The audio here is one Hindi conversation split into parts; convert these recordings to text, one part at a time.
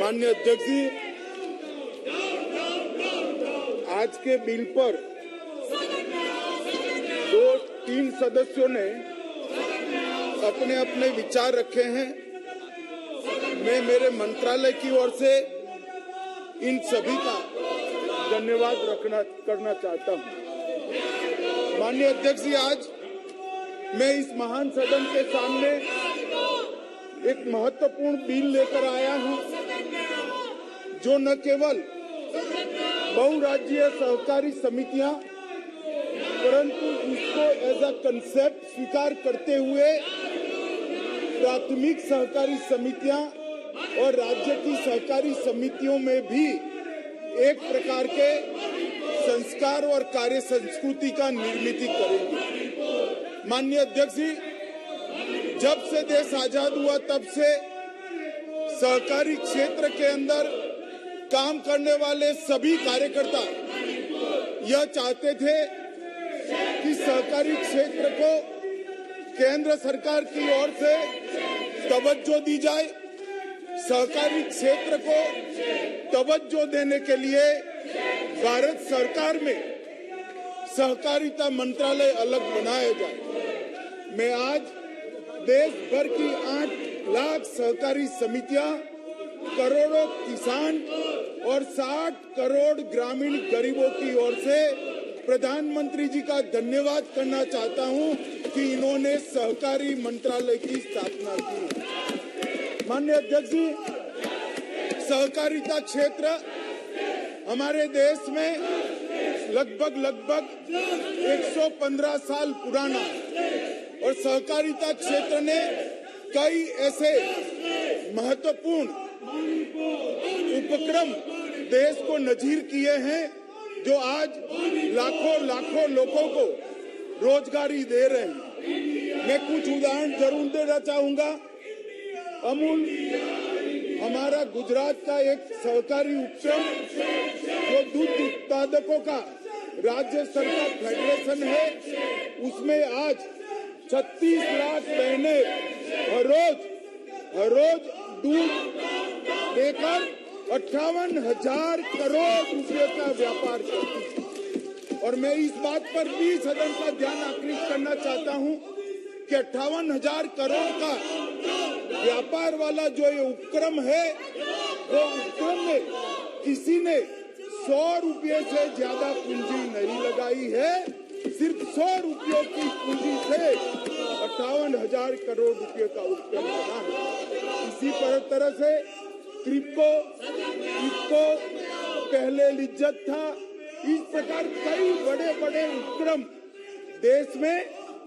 माननीय अध्यक्ष जी, आज के बिल पर 2-3 सदस्यों ने अपने अपने विचार रखे हैं। मैं मेरे मंत्रालय की ओर से इन सभी का धन्यवाद करना चाहता हूं। माननीय अध्यक्ष जी, आज मैं इस महान सदन के सामने एक महत्वपूर्ण बिल लेकर आया हूं, जो न केवल बहुराज्यीय सहकारी समितियां, परंतु इसको एज अ कंसेप्ट स्वीकार करते हुए प्राथमिक सहकारी समितियां और राज्य की सहकारी समितियों में भी एक प्रकार के संस्कार और कार्य संस्कृति का निर्मित करेंगे। माननीय अध्यक्ष जी, जब से देश आजाद हुआ तब से सहकारी क्षेत्र के अंदर काम करने वाले सभी कार्यकर्ता यह चाहते थे कि सहकारी क्षेत्र को केंद्र सरकार की ओर से तवज्जो दी जाए। सहकारी क्षेत्र को तवज्जो देने के लिए भारत सरकार में सहकारिता मंत्रालय अलग बनाया जाए। मैं आज देश भर की 8 लाख सहकारी समितियां, करोड़ों किसान और 60 करोड़ ग्रामीण गरीबों की ओर से प्रधानमंत्री जी का धन्यवाद करना चाहता हूं कि इन्होंने सहकारी मंत्रालय की स्थापना की। माननीय अध्यक्ष जी, सहकारिता क्षेत्र हमारे देश में लगभग 115 साल पुराना और सहकारिता क्षेत्र ने कई ऐसे महत्वपूर्ण उपक्रम देश को नजीर किए हैं जो आज लाखों लोगों को रोजगारी दे रहे हैं। मैं कुछ उदाहरण जरूर देना चाहूंगा। अमूल हमारा गुजरात का एक सहकारी उपक्रम जो दूध उत्पादकों का राज्य स्तर का फेडरेशन है, उसमें आज 36 लाख बहनें हर रोज दूध देकर 58,000 करोड़ रुपए का व्यापार करती है। और मैं इस बात पर भी सदन का ध्यान आकर्षित करना चाहता हूं कि 58,000 करोड़ का व्यापार वाला जो ये उपक्रम है, वो उपक्रम में किसी ने 100 रुपये से ज्यादा पूंजी नहीं लगाई है। सिर्फ 100 रुपयों की पूंजी से 58,000 करोड़ रुपए का उपक्रम बना है। इसी तरह से क्रिप्को पहले लिज्जत था। इस प्रकार कई बड़े उपक्रम देश में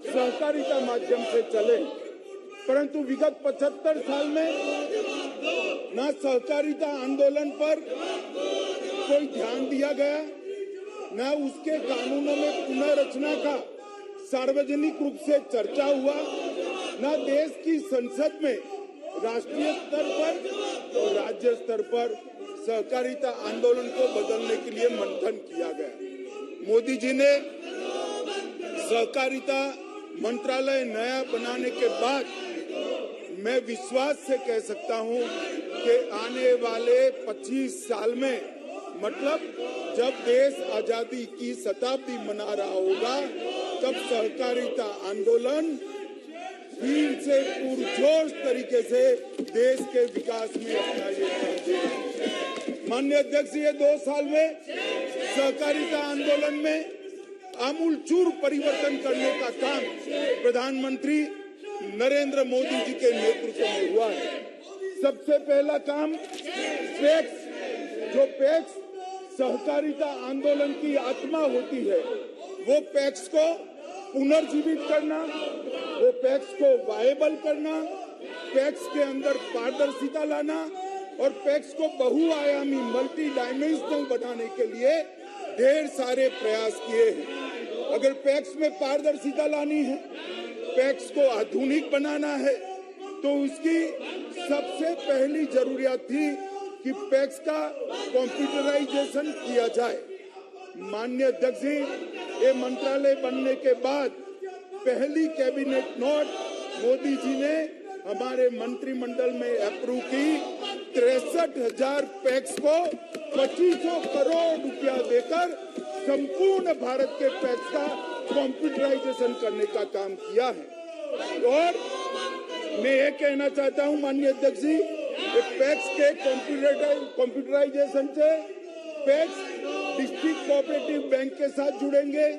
सहकारिता माध्यम से चले, परंतु विगत 75 साल में न सहकारिता आंदोलन पर कोई ध्यान दिया गया, न उसके कानूनों में पुनर्रचना का सार्वजनिक रूप से चर्चा हुआ, न देश की संसद में राष्ट्रीय स्तर पर और राज्य स्तर पर सहकारिता आंदोलन को बदलने के लिए मंथन किया गया। मोदी जी ने सहकारिता मंत्रालय नया बनाने के बाद मैं विश्वास से कह सकता हूं कि आने वाले 25 साल में, मतलब जब देश आजादी की शताब्दी मना रहा होगा, तब सहकारिता आंदोलन फिर से पुरजोश तरीके से देश के विकास में अपना योगदान देगा। माननीय अध्यक्ष, ये 2 साल में सहकारिता आंदोलन में आमूलचूल परिवर्तन करने का काम प्रधानमंत्री नरेंद्र मोदी जी के नेतृत्व में हुआ है। सबसे पहला काम पैक्स, जो पैक्स सहकारिता आंदोलन की आत्मा होती है, वो पैक्स को पुनर्जीवित करना, वो पैक्स को वायबल करना, पैक्स के अंदर पारदर्शिता लाना और पैक्स को बहुआयामी मल्टी डायमेंशनल बनाने के लिए ढेर सारे प्रयास किए हैं। अगर पैक्स में पारदर्शिता लानी है, पैक्स को आधुनिक बनाना है, तो उसकी सबसे पहली जरूरियात थी कि पैक्स का कंप्यूटराइजेशन किया जाए। माननीय अध्यक्ष जी, ये मंत्रालय बनने के बाद पहली कैबिनेट नोट मोदी जी ने हमारे मंत्रिमंडल में अप्रूव की 63,000 पैक्स को 2500 करोड़ रुपया देकर संपूर्ण भारत के पैक्स का कंप्यूटराइजेशन करने का काम किया है। और मैं ये कहना चाहता हूं माननीय अध्यक्ष जी, पैक्स के कंप्यूटराइजेशन से पैक्स डिस्ट्रिक्ट कोऑपरेटिव बैंक के साथ जुड़ेंगे,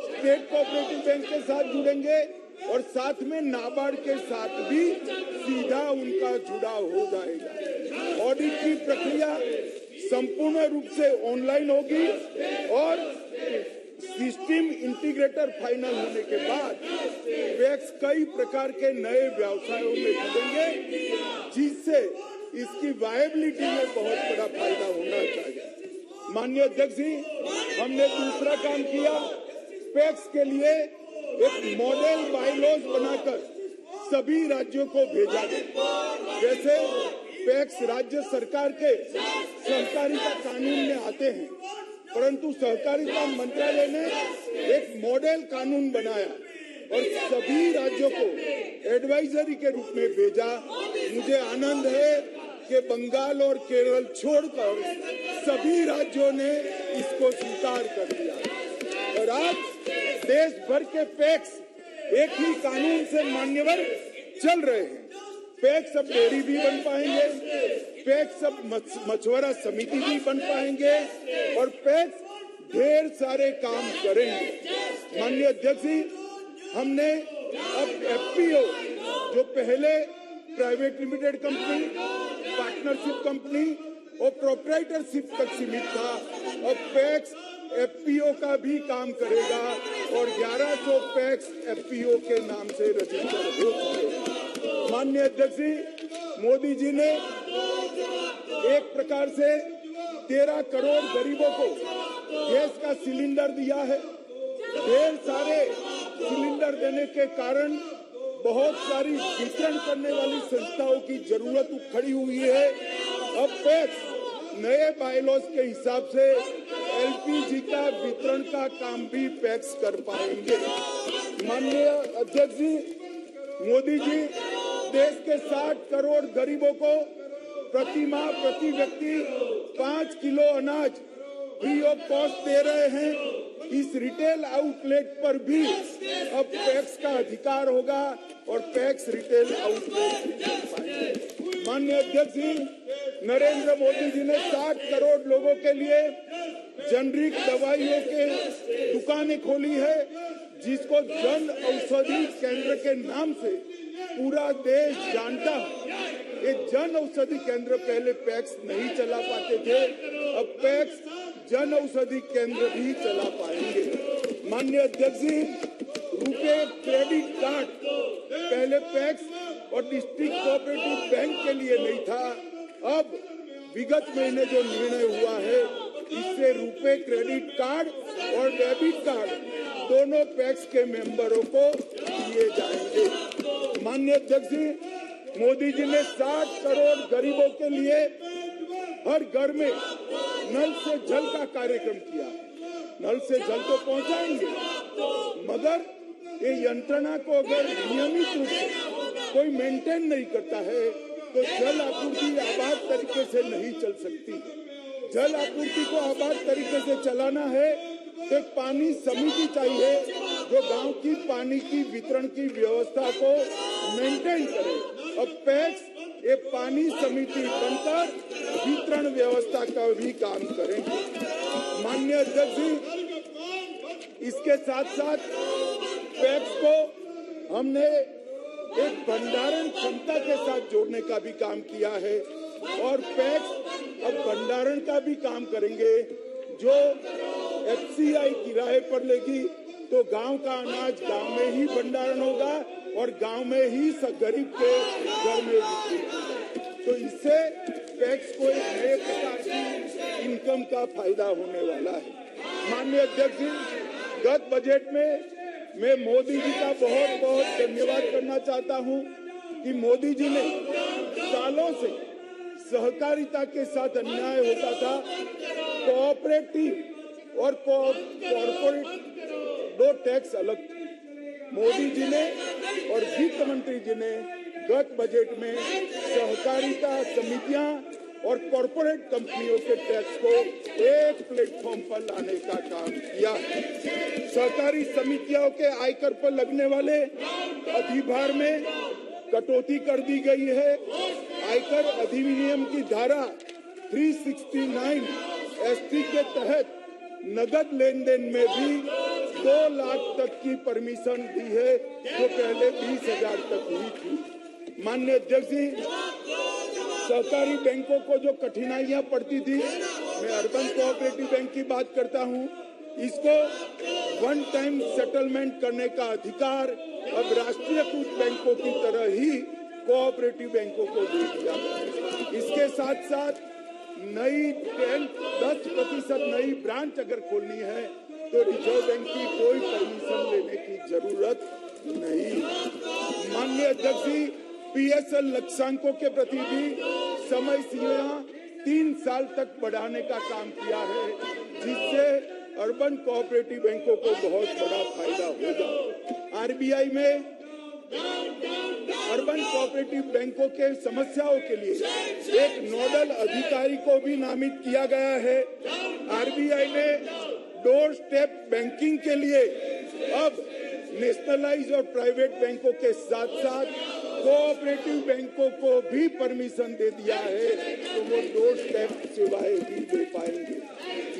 स्टेट कोऑपरेटिव बैंक के साथ जुड़ेंगे और साथ में नाबार्ड के साथ भी सीधा उनका जुड़ाव हो जाएगा। ऑडिट की प्रक्रिया संपूर्ण रूप से ऑनलाइन होगी और सिस्टम इंटीग्रेटर फाइनल होने के बाद पैक्स कई प्रकार के नए व्यवसायों में जुड़ेंगे, जिससे इसकी वायबिलिटी में बहुत बड़ा फायदा होना चाहिए। माननीय अध्यक्ष जी, हमने दूसरा काम किया, पैक्स के लिए एक मॉडल बायलॉज बनाकर सभी राज्यों को भेजा गया। जैसे पैक्स राज्य सरकार के सहकारिता कानून में आते हैं, परंतु सहकारिता मंत्रालय ने एक मॉडल कानून बनाया और सभी राज्यों को एडवाइजरी के रूप में भेजा। मुझे आनंद है कि बंगाल और केरल छोड़कर सभी राज्यों ने इसको स्वीकार कर लिया और आज देश भर के पैक्स एक ही कानून से मान्यवर चल रहे हैं। पैक्स अब डेयरी भी बन पाएंगे, पैक्स अब मछुआरा समिति भी बन पाएंगे और पैक्स ढेर सारे काम करेंगे। माननीय अध्यक्ष जी, हमने अब एफपीओ जो पहले private limited company, partnership company और प्रोप्राइटरशिप तक सीमित था, अब पैक्स एफपीओ का भी काम करेगा और 1100 पैक्स एफपीओ के नाम से रजिस्टर हो चुके हैं। माननीय अध्यक्ष जी, मोदी जी ने एक प्रकार से 13 करोड़ गरीबों को गैस का सिलेंडर दिया है। ढेर सारे सिलेंडर देने के कारण बहुत सारी वितरण करने वाली संस्थाओं की जरूरत खड़ी हुई है। अब पैक्स नए बायलॉज के हिसाब से एलपीजी का वितरण का काम भी पैक्स कर पाएंगे। माननीय अध्यक्ष जी, मोदी जी देश के 60 करोड़ गरीबों को प्रति माह प्रति व्यक्ति 5 किलो अनाज फ्री ऑफ कॉस्ट दे रहे हैं। इस रिटेल आउटलेट पर भी अब पैक्स का अधिकार होगा और पैक्स रिटेल आउटलेट। माननीय अध्यक्ष जी, नरेंद्र मोदी जी ने 60 करोड़ लोगों के लिए जेनरिक दवाइयों के दुकानें खोली है, जिसको जन औषधि केंद्र के नाम से पूरा देश जानता है। ये जन औषधि केंद्र पहले पैक्स नहीं चला पाते थे, अब पैक्स जन औषधि केंद्र भी चला पाएंगे। माननीय अध्यक्ष जी, रुपे क्रेडिट कार्ड पहले पैक्स और डिस्ट्रिक्ट कोऑपरेटिव बैंक के लिए नहीं था, अब विगत महीने जो निर्णय हुआ है, इससे रुपे क्रेडिट कार्ड और डेबिट कार्ड दोनों पैक्स के मेंबरों को दिए जाएंगे। माननीय अध्यक्ष जी, मोदी जी ने 60 करोड़ गरीबों के लिए हर घर में नल से जल का कार्यक्रम किया। नल से जल तो पहुंचाएंगे, मगर ये यंत्रणा को अगर नियमित रूप से कोई मेंटेन नहीं करता है तो जल आपूर्ति आबाद तरीके से नहीं चल सकती। जल आपूर्ति को आबाद तरीके से चलाना है तो एक पानी समिति चाहिए जो गांव की पानी की वितरण की व्यवस्था को मेंटेन करे। अब पैक्स ये पानी समिति बनकर वितरण व्यवस्था का भी काम करेंगे। माननीय अध्यक्ष जी, इसके साथ साथ पैक्स को हमने एक भंडारण क्षमता के साथ जोड़ने का भी काम किया है और पैक्स अब भंडारण का भी काम करेंगे। जो एफसीआई किराए पर लेगी तो गांव का अनाज गांव में ही भंडारण होगा और गांव में ही गरीब के घर में बिकेगा। तो इससे पैक्स को एक नए प्रकार की इनकम का फायदा होने वाला है। माननीय अध्यक्ष जी, गत बजट में मैं मोदी जी का बहुत बहुत धन्यवाद करना चाहता हूं कि मोदी जी ने सालों से सहकारिता के साथ अन्याय होता था, कोऑपरेटिव और कॉर्पोरेट दो टैक्स अलग थे। मोदी जी ने और वित्त मंत्री जी ने गत बजट में सहकारिता समितियां और कॉरपोरेट कंपनियों के टैक्स को एक प्लेटफॉर्म पर लाने का काम किया है। सहकारी समितियों के आयकर पर लगने वाले अधिभार में कटौती कर दी गई है। आयकर अधिनियम की धारा 369 ST के तहत नगद लेन देन में भी 2 लाख तक की परमिशन दी है, जो पहले 20,000 तक हुई थी। माननीय अध्यक्ष जी, सहकारी बैंकों को जो कठिनाइयां पड़ती थी, मैं अर्बन कोऑपरेटिव बैंक की बात करता हूं, इसको वन टाइम सेटलमेंट करने का अधिकार अब राष्ट्रीयकृत बैंकों की तरह ही कोऑपरेटिव बैंकों को दे दिया। इसके साथ साथ नई 10% नई ब्रांच अगर खोलनी है तो रिजर्व बैंक की कोई परमिशन लेने की जरूरत नहीं। माननीय अध्यक्ष जी, PSL लक्ष्यांकों के प्रति भी समय सीमा 3 साल तक बढ़ाने का काम किया है, जिससे अर्बन कोऑपरेटिव बैंकों को बहुत बड़ा फायदा होगा। RBI में अर्बन कोऑपरेटिव बैंकों के समस्याओं के लिए एक नोडल अधिकारी को भी नामित किया गया है। RBI ने डोर स्टेप बैंकिंग के लिए अब नेशनलाइज और प्राइवेट बैंकों के साथ साथ कोऑपरेटिव बैंकों को भी परमिशन दे दिया है, तो वो डोर स्टेप सेवाएं भी दे पाएंगे।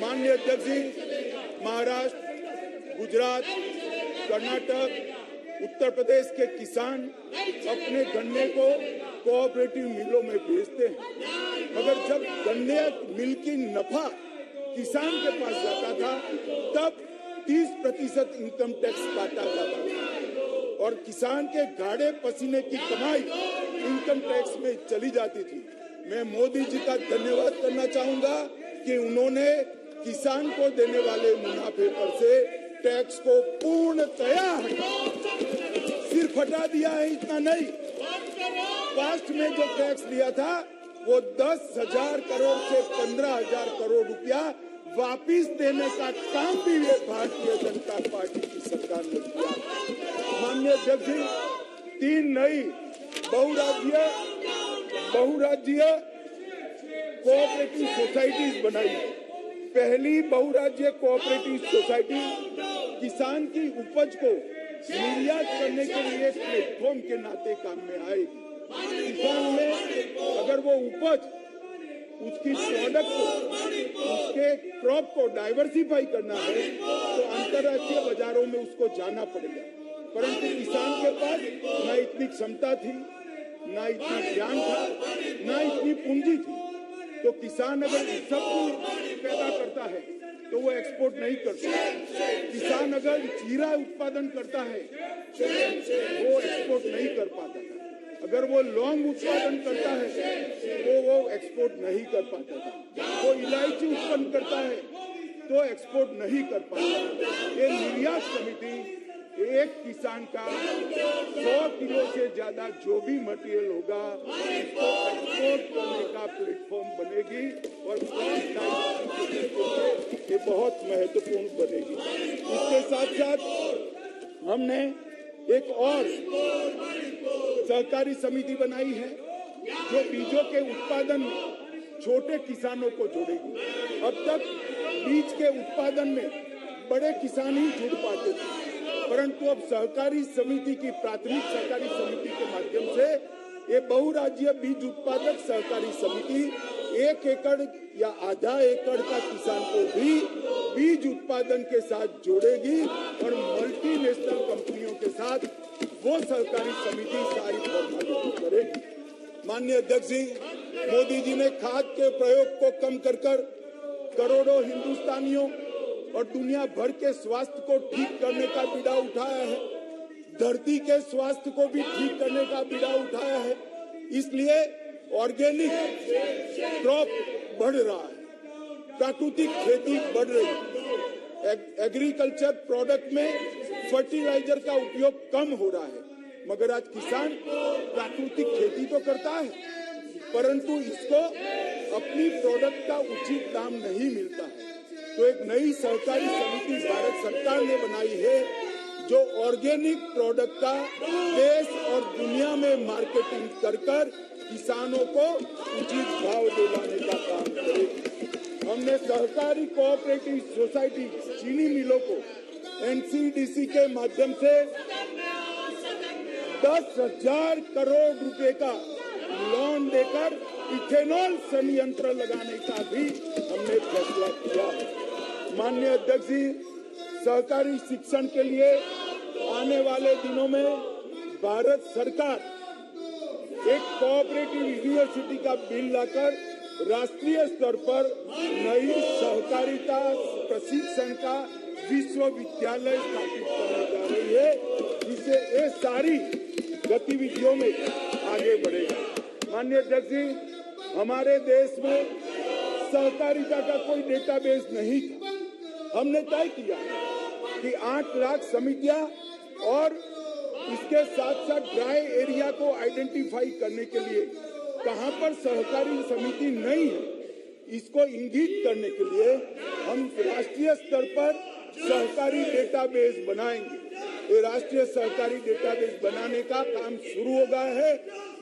माननीय अध्यक्ष जी, महाराष्ट्र, गुजरात, कर्नाटक, उत्तर प्रदेश के किसान अपने गन्ने को कोऑपरेटिव मिलों में बेचते हैं, मगर जब गन्ने मिल की नफा किसान के पास जाता था तब 30% इनकम टैक्स काटा जाता था और किसान के गाढ़े पसीने की कमाई इनकम टैक्स में चली जाती थी। मैं मोदी जी का धन्यवाद करना चाहूंगा कि उन्होंने किसान को देने वाले मुनाफे पर से टैक्स को पूर्णतया सिर्फ हटा दिया है। इतना नहीं, पास्ट में जो टैक्स लिया था वो 10,000 करोड़ से 15,000 करोड़ रुपया वापिस देने का काम भी ये भारतीय जनता पार्टी की सरकार ने किया। माननीय अध्यक्ष जी, 3 नई बहुराज्यीय कोऑपरेटिव सोसाइटीज बनाई। पहली बहुराज्यीय कोऑपरेटिव सोसाइटी किसान की उपज को निर्यात करने के लिए प्लेटफॉर्म के नाते काम में आएगी। किसान में अगर वो उपज, उसकी प्रोडक्ट को, उसके क्रॉप को डाइवर्सिफाई करना है तो अंतर्राष्ट्रीय बाजारों में उसको जाना पड़ेगा, परंतु किसान के पास न इतनी क्षमता थी, न इतना ज्ञान था, न इतनी पूंजी थी। तो किसान अगर सब कुछ पैदा करता है तो वो एक्सपोर्ट नहीं करता। किसान अगर जीरा उत्पादन करता है तो वो एक्सपोर्ट नहीं कर पाता था। अगर वो लौंग उत्पादन करता है तो वो एक्सपोर्ट नहीं कर पाता था। वो इलायची उत्पन्न करता है तो एक्सपोर्ट नहीं कर पाता। ये निर्यात समिति एक किसान का 100 किलो से ज्यादा जो भी मटेरियल होगा इसको एक्सपोर्ट करने का प्लेटफॉर्म बनेगी और ये बहुत महत्वपूर्ण बनेगी। इसके साथ साथ हमने एक और सहकारी समिति बनाई है जो बीजों के उत्पादन में छोटे किसानों को जोड़ेगी। अब तक बीज के उत्पादन में बड़े किसान ही जुड़ पाते थे, परंतु अब सहकारी समिति की प्राथमिक सहकारी समिति के माध्यम से ये बहुराज्यीय बीज उत्पादक सहकारी समिति 1 एकड़ या आधा एकड़ का किसान को भी बीज उत्पादन के साथ जोड़ेगी और मल्टीनेशनल कंपनियों के साथ वो सहकारी समिति सारी फॉर्मेलिटी करेगी। माननीय अध्यक्ष जी, मोदी जी ने खाद के प्रयोग को कम कर करोड़ों हिंदुस्तानियों और दुनिया भर के स्वास्थ्य को ठीक करने का बीड़ा उठाया है। धरती के स्वास्थ्य को भी ठीक करने का बीड़ा उठाया है। इसलिए ऑर्गेनिक क्रॉप बढ़ रहा है, प्राकृतिक खेती बढ़ रही है। एग्रीकल्चर प्रोडक्ट में फर्टिलाइजर का उपयोग कम हो रहा है, मगर आज किसान प्राकृतिक खेती तो करता है, परंतु इसको अपनी प्रोडक्ट का उचित दाम नहीं मिलता है। तो एक नई सहकारी समिति भारत सरकार ने बनाई है जो ऑर्गेनिक प्रोडक्ट का देश और दुनिया में मार्केटिंग कर किसानों को उचित भाव दिलाने का काम करेगी। हमने सहकारी कोऑपरेटिव सोसाइटी चीनी मिलों को एनसीडीसी के माध्यम से 10,000 करोड़ रुपए का लोन देकर इथेनॉल संयंत्र लगाने का भी हमने फैसला किया। माननीय अध्यक्ष जी, सहकारी शिक्षण के लिए आने वाले दिनों में भारत सरकार एक कोऑपरेटिव यूनिवर्सिटी का बिल लाकर राष्ट्रीय स्तर पर नई सहकारिता प्रशिक्षण का विश्वविद्यालय स्थापित करने जा रही है, जिससे ये सारी गतिविधियों में आगे बढ़ेगा। माननीय अध्यक्ष जी, हमारे देश में सहकारिता का कोई डेटाबेस नहीं था। हमने तय किया कि 8 लाख समितियां और इसके साथ साथ ड्राई एरिया को आइडेंटिफाई करने के लिए कहां पर सहकारी समिति नहीं है, इसको इंगित करने के लिए हम राष्ट्रीय स्तर पर सहकारी डेटाबेस बनाएंगे। ये राष्ट्रीय सहकारी डेटाबेस बनाने का काम शुरू हो गया है।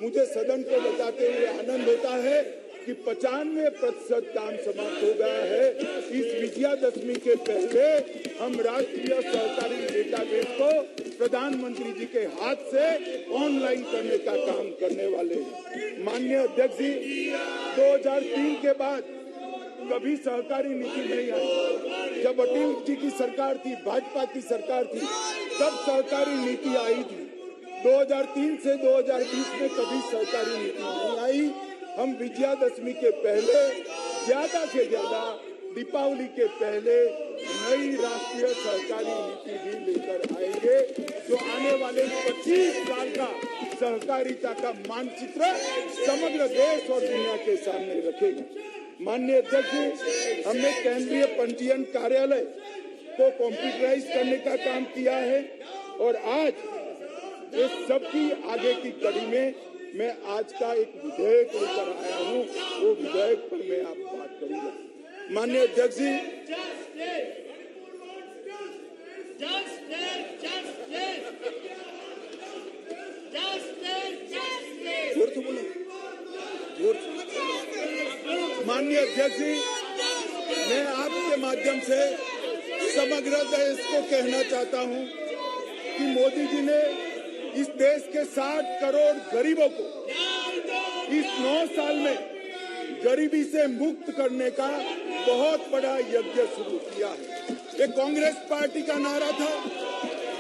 मुझे सदन को बताते हुए आनंद होता है कि 95% काम समाप्त हो गया है। इस विजयादशमी के पहले हम राष्ट्रीय सहकारी डेटाबेस को प्रधानमंत्री जी के हाथ से ऑनलाइन करने का काम करने वाले हैं। माननीय अध्यक्ष जी, 2003 के बाद कभी सहकारी नीति नहीं आई। जब अटल जी की सरकार थी, भाजपा की सरकार थी, तब सहकारी नीति आई थी। 2003 से 2020 में कभी सहकारी नीति नहीं आई। हम विजयादशमी के पहले ज्यादा से ज्यादा दीपावली के पहले नई राष्ट्रीय सहकारी नीति भी लेकर आएंगे, जो आने वाले 25 साल का सहकारिता का मानचित्र समग्र देश और दुनिया के सामने रखेगा। माननीय अध्यक्ष जी, हमने केंद्रीय पंजीयन कार्यालय को कंप्यूटराइज करने का काम किया है और आज इस सबकी आगे की कड़ी में मैं आज का एक विधेयक लेकर आया हूँ। वो विधेयक पर मैं आप बात करूंगा। माननीय अध्यक्ष जी, जोर से बोलो, जोर से। माननीय अध्यक्ष जी, मैं आपके माध्यम से समग्र देश को कहना चाहता हूँ कि मोदी जी ने इस देश के 60 करोड़ गरीबों को इस 9 साल में गरीबी से मुक्त करने का बहुत बड़ा यज्ञ शुरू किया है। ये कांग्रेस पार्टी का नारा था,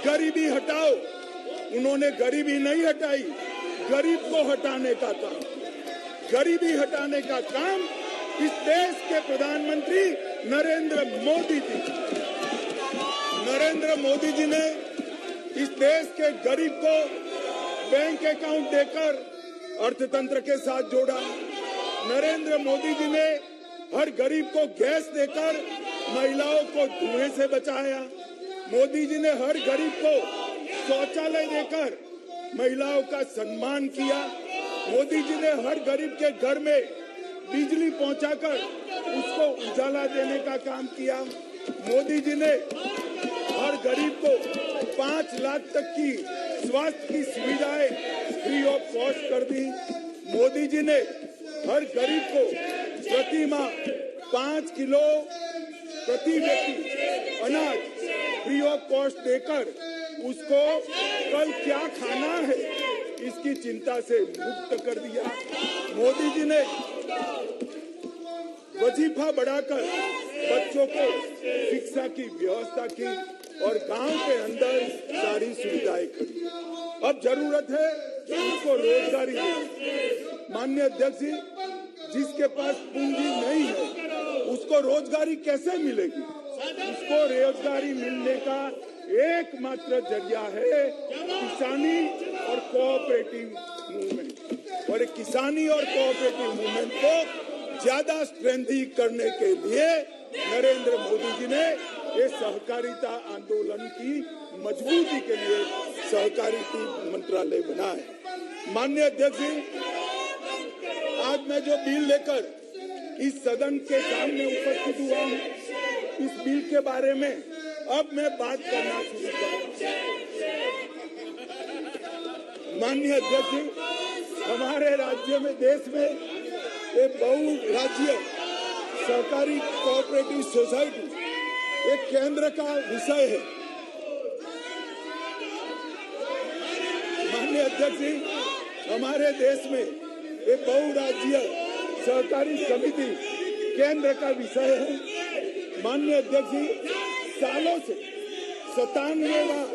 गरीबी हटाओ। उन्होंने गरीबी नहीं हटाई, गरीब को हटाने का काम। गरीबी हटाने का काम इस देश के प्रधानमंत्री नरेंद्र मोदी जी। नरेंद्र मोदी जी ने इस देश के गरीब को बैंक अकाउंट देकर अर्थतंत्र के साथ जोड़ा। नरेंद्र मोदी जी ने हर गरीब को गैस देकर महिलाओं को धुएं से बचाया। मोदी जी ने हर गरीब को शौचालय देकर महिलाओं का सम्मान किया। मोदी जी ने हर गरीब के घर में बिजली पहुंचाकर उसको उजाला देने का काम किया। मोदी जी ने हर गरीब को 5 लाख तक की स्वास्थ्य की सुविधाएं फ्री ऑफ कॉस्ट कर दी। मोदी जी ने हर गरीब को प्रति माह 5 किलो प्रति व्यक्ति अनाज फ्री ऑफ कॉस्ट देकर उसको कल क्या खाना है इसकी चिंता से मुक्त कर दिया। मोदी जी ने वजीफा बढ़ाकर बच्चों को शिक्षा की व्यवस्था की और गांव के अंदर सारी सुविधाएं करी। अब जरूरत है उसको रोजगारी देनी। माननीय अध्यक्ष जी, जिसके पास पूंजी नहीं है उसको रोजगारी कैसे मिलेगी? उसको रोजगारी मिलने का एकमात्र जरिया है किसानी और कोऑपरेटिव मूवमेंट। और किसानी और कोऑपरेटिव मूवमेंट को ज्यादा स्ट्रेंथी करने के लिए नरेंद्र मोदी जी ने ये सहकारिता आंदोलन की मजबूती के लिए सहकारिता मंत्रालय बना है। माननीय अध्यक्ष जी, आज मैं जो बिल लेकर इस सदन के सामने उपस्थित हुआ हूँ, इस बिल के बारे में अब मैं बात करना शुरू करूंगा। माननीय अध्यक्ष जी, हमारे राज्य में, देश में एक बहुराज्यीय सहकारी कोऑपरेटिव सोसाइटी एक केंद्र का विषय है। माननीय अध्यक्ष जी, हमारे देश में एक बहुराज्यीय सहकारी समिति केंद्र का विषय है। माननीय अध्यक्ष जी, सालों से 97वां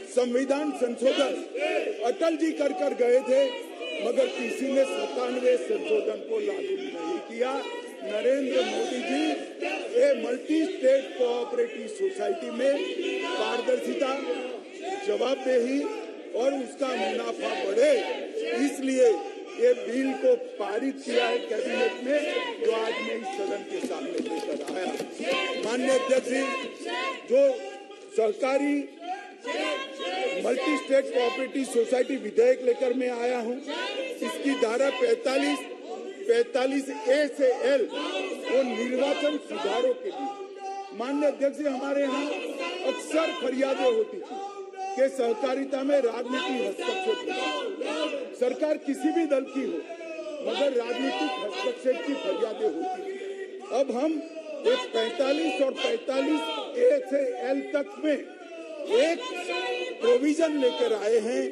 संविधान संशोधन अटल जी कर गए थे, मगर किसी ने 97वें संशोधन को लागू नहीं किया। नरेंद्र मोदी जी ये मल्टी स्टेट कोऑपरेटिव सोसाइटी में पारदर्शिता, जवाबदेही और उसका मुनाफा बढ़े, इसलिए ये बिल को पारित किया है कैबिनेट में, जो आज मैं इस सदन के सामने लेकर आया। माननीय अध्यक्ष जी, जो सहकारी मल्टी स्टेट कोऑपरेटिव सोसाइटी विधेयक लेकर मैं आया हूं, इसकी धारा 45A से L वो निर्वाचन सुधारों के लिए। माननीय अध्यक्ष जी, हमारे यहाँ अक्सर फरियादें होती थी कि सहकारिता में राजनीति हस्तक्षेप होता, सरकार किसी भी दल की हो, मगर राजनीतिक हस्तक्षेप की फरियादें होती थी। अब हम एक 45 और 45A से L तक में एक प्रोविजन लेकर आए हैं,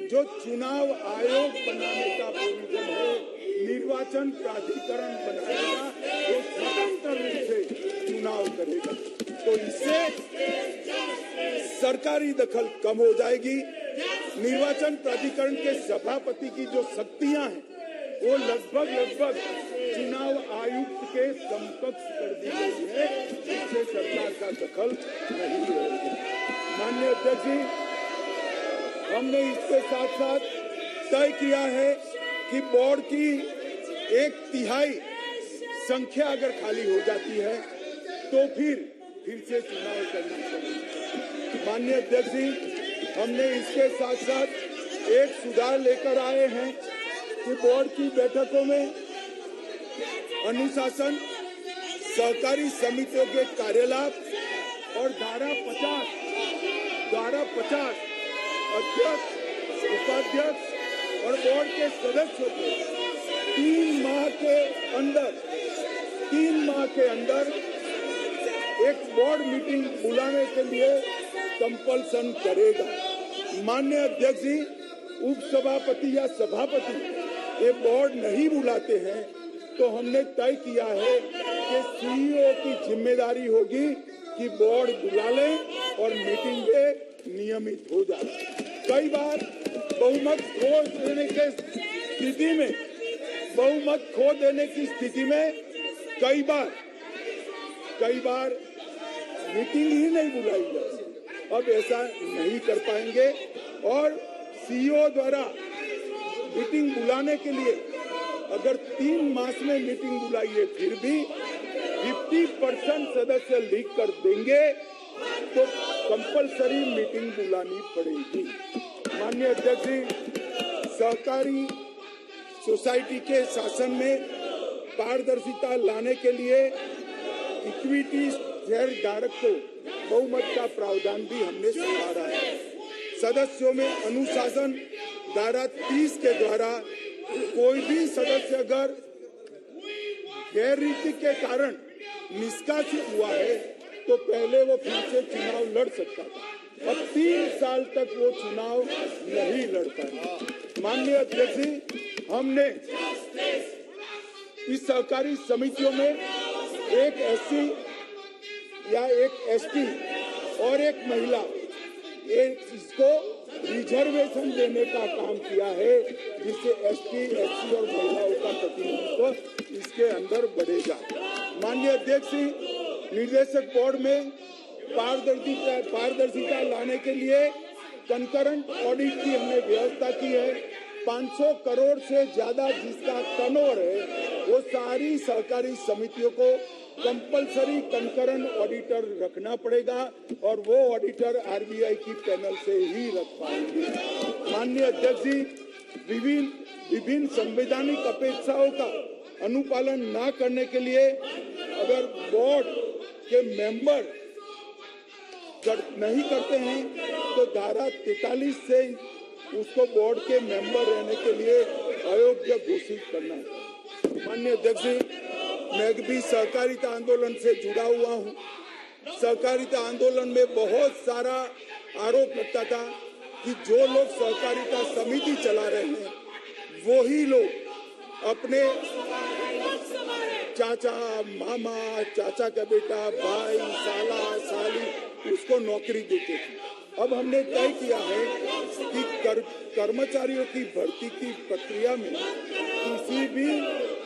जो चुनाव आयोग बनाने का प्रोविजन है। निर्वाचन प्राधिकरण बनाएगा, वो स्वतंत्र रूप से चुनाव करेगा, तो इससे सरकारी दखल कम हो जाएगी। निर्वाचन प्राधिकरण के सभापति की जो शक्तियां हैं, वो लगभग चुनाव आयुक्त के समकक्ष कर दी गई है, इससे सरकार का दखल नहीं रहेगा। माननीय अध्यक्ष जी, हमने इसके साथ साथ तय किया है कि बोर्ड की 1/3 संख्या अगर खाली हो जाती है तो फिर से चुनाव करना चाहिए। माननीय अध्यक्ष जी, हमने इसके साथ साथ एक सुधार लेकर आए हैं कि बोर्ड की बैठकों में अनुशासन, सहकारी समितियों के कार्यलाप और धारा 50 अध्यक्ष, उपाध्यक्ष और बोर्ड के सदस्यों को 3 माह के अंदर एक बोर्ड मीटिंग बुलाने के लिए कंपल्सन करेगा। माननीय अध्यक्ष जी, उपसभापति या सभापति ये बोर्ड नहीं बुलाते हैं, तो हमने तय किया है कि सीईओ की जिम्मेदारी होगी कि बोर्ड बुला लें और मीटिंग में नियमित हो जाए। कई बार बहुमत खो देने की स्थिति में कई बार मीटिंग ही नहीं बुलाई जाती। अब ऐसा नहीं कर पाएंगे और सीईओ द्वारा मीटिंग बुलाने के लिए अगर 3 मास में मीटिंग बुलाइए, फिर भी 50% सदस्य लीक कर देंगे तो कंपलसरी मीटिंग बुलानी पड़ेगी। माननीय अध्यक्ष जी, सहकारी सोसाइटी के शासन में पारदर्शिता लाने के लिए इक्विटी शेयर धारक को बहुमत का प्रावधान भी हमने सुधारा है। सदस्यों में अनुशासन धारा 30 के द्वारा कोई भी सदस्य अगर गैर रीति के कारण निष्कासित हुआ है तो पहले वो फिर से चुनाव लड़ सकता था। अब 3 साल तक वो चुनाव नहीं लड़ पाए। माननीय अध्यक्ष जी, हमने इस सहकारी समितियों में एक एससी या एक एसटी और एक महिला, इसको रिजर्वेशन देने का काम किया है, जिससे एसटी, एससी और महिलाओं का प्रतिनिधित्व इसके अंदर बढ़ेगा। माननीय अध्यक्ष जी, निर्देशक बोर्ड में पारदर्शिता लाने के लिए कंकरेंट ऑडिट की हमने व्यवस्था की है। 500 करोड़ से ज्यादा जिसका टर्नओवर है, वो सारी सहकारी समितियों को कंपलसरी कंकरेंट ऑडिटर रखना पड़ेगा और वो ऑडिटर आरबीआई की पैनल से ही रख पाएंगे। माननीय अध्यक्ष जी, विभिन्न संवैधानिक अपेक्षाओं का अनुपालन न करने के लिए अगर बोर्ड के मेंबर नहीं करते हैं तो धारा 43 से उसको बोर्ड के मेंबर रहने के लिए अयोग्य घोषित करना है। माननीय अध्यक्ष जी, मैं भी सहकारिता आंदोलन से जुड़ा हुआ हूँ। सहकारिता आंदोलन में बहुत सारा आरोप लगता था कि जो लोग सहकारिता समिति चला रहे हैं वही लोग अपने चाचा, मामा, चाचा का बेटा, भाई, साला, साली उसको नौकरी देते थे। अब हमने तय किया है कि कर्मचारियों की भर्ती की प्रक्रिया में किसी भी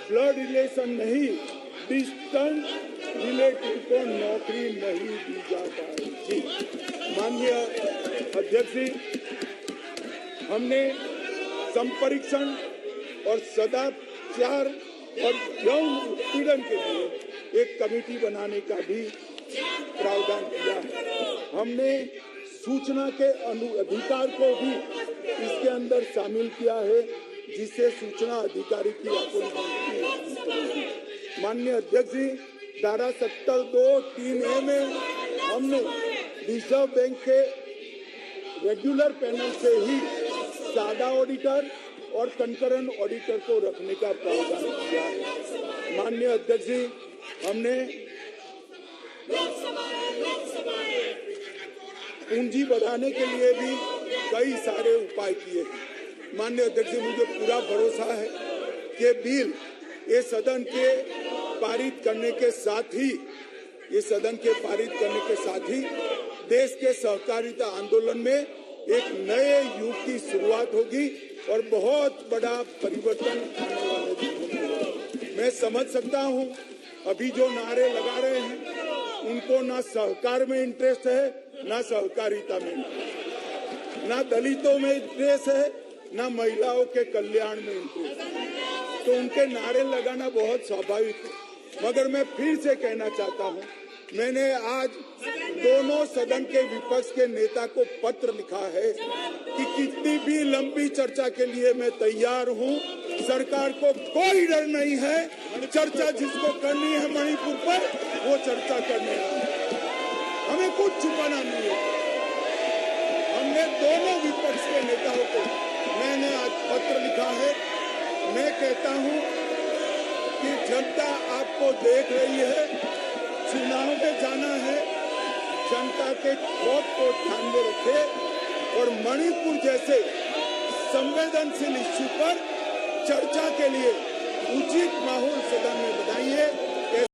ब्लड रिलेशन नहीं, डिस्टेंस रिलेटिव को नौकरी नहीं दी जा पाएगी। माननीय अध्यक्ष जी, हमने संपरीक्षण और सदाचार और यौन उत्पीड़न के लिए एक कमेटी बनाने का भी प्रावधान किया है। हमने सूचना के अधिकार को भी इसके अंदर शामिल किया है, जिससे सूचना अधिकारी की अपनी। माननीय अध्यक्ष जी, धारा 72(3)A में हमने रिजर्व बैंक के रेगुलर पैनल से ही सादा ऑडिटर और कंकरेंट ऑडिटर को रखने का प्रावधान किया है। माननीय अध्यक्ष जी, हमने पूंजी बढ़ाने के लिए भी कई सारे उपाय किए हैं। माननीय अध्यक्ष जी, मुझे पूरा भरोसा है कि बिल ये सदन के पारित करने के साथ ही देश के सहकारिता आंदोलन में एक नए युग की शुरुआत होगी और बहुत बड़ा परिवर्तन आने वाले हैं। मैं समझ सकता हूं, अभी जो नारे लगा रहे हैं उनको ना सहकार में इंटरेस्ट है, ना सहकारिता में, ना दलितों में इंटरेस्ट है, ना महिलाओं के कल्याण में इंटरेस्ट है, तो उनके नारे लगाना बहुत स्वाभाविक है। मगर मैं फिर से कहना चाहता हूं, मैंने आज दोनों सदन के विपक्ष के नेता को पत्र लिखा है कि कितनी भी लंबी चर्चा के लिए मैं तैयार हूं। सरकार को कोई डर नहीं है, चर्चा जिसको करनी है मणिपुर पर वो चर्चा करने है, हमें कुछ छुपाना नहीं है। हमने दोनों विपक्ष के नेताओं को मैंने आज पत्र लिखा है। मैं कहता हूं कि जनता आपको देख रही है, चुनाव में जाना है, जनता के खौफ को ध्यान में रखे और मणिपुर जैसे संवेदनशील इश्यू पर चर्चा के लिए उचित माहौल सदन में बनाइए।